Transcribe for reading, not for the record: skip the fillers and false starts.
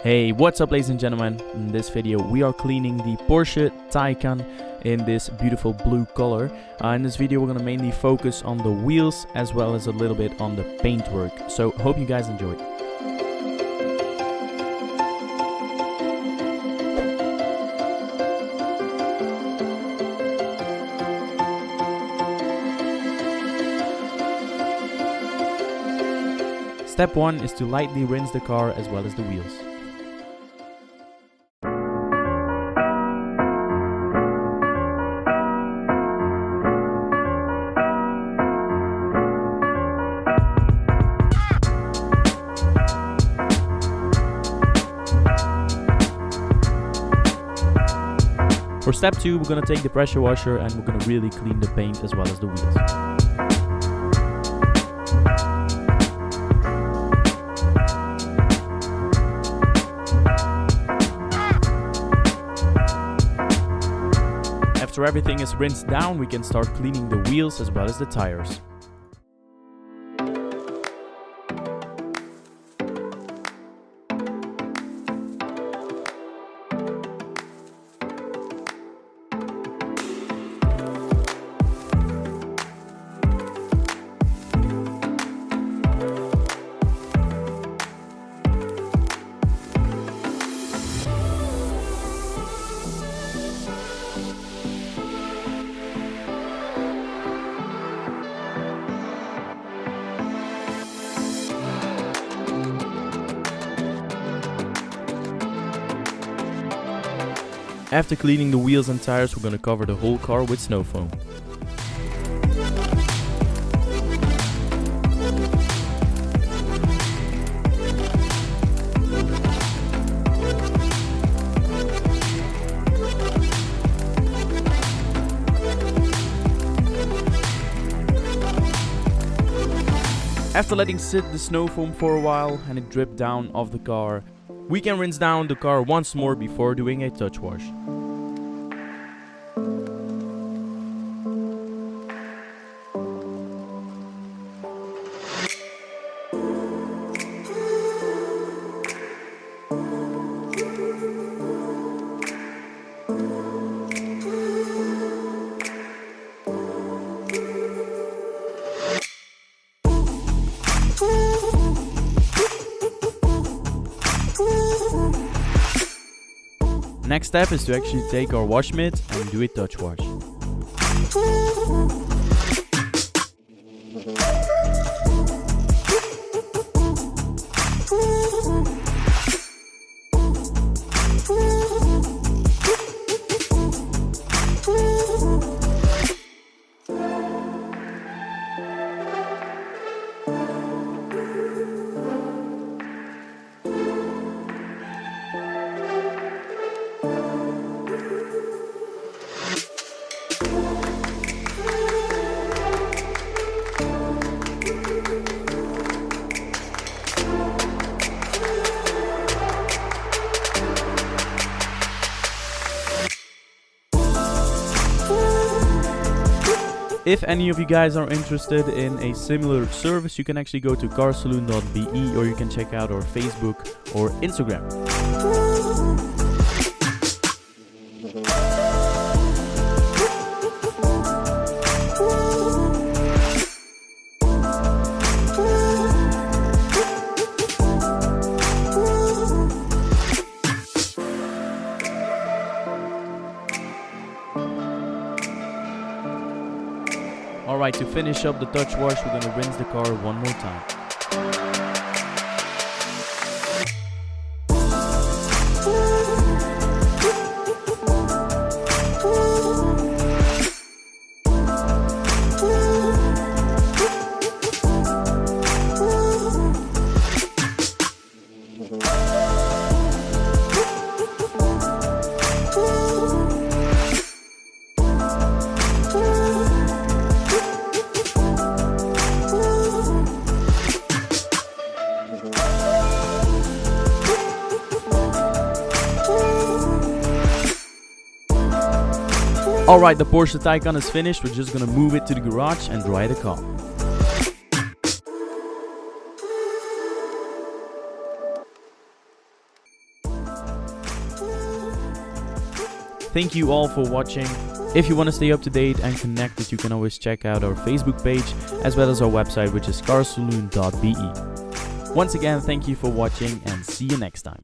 Hey, what's up ladies and gentlemen? In this video we are cleaning the Porsche Taycan in this beautiful blue color. In this video we're going to mainly focus on the wheels as well as a little bit on the paintwork. So hope you guys enjoy. Step 1 is to lightly rinse the car as well as the wheels. For step 2, we're going to take the pressure washer and we're going to really clean the paint as well as the wheels. After everything is rinsed down, we can start cleaning the wheels as well as the tires. After cleaning the wheels and tires, we're going to cover the whole car with snow foam. After letting sit the snow foam for a while and it dripped down off the car, we can rinse down the car once more before doing a touch wash. Next step is to actually take our wash mitt and do a touch wash. If any of you guys are interested in a similar service, you can actually go to carsaloon.be or you can check out our Facebook or Instagram. Alright, to finish up the touch wash, we're going to rinse the car one more time. Alright, the Porsche Taycan is finished. We're just gonna move it to the garage and dry the car. Thank you all for watching. If you want to stay up to date and connected, you can always check out our Facebook page as well as our website, which is carsaloon.be. Once again, thank you for watching and see you next time.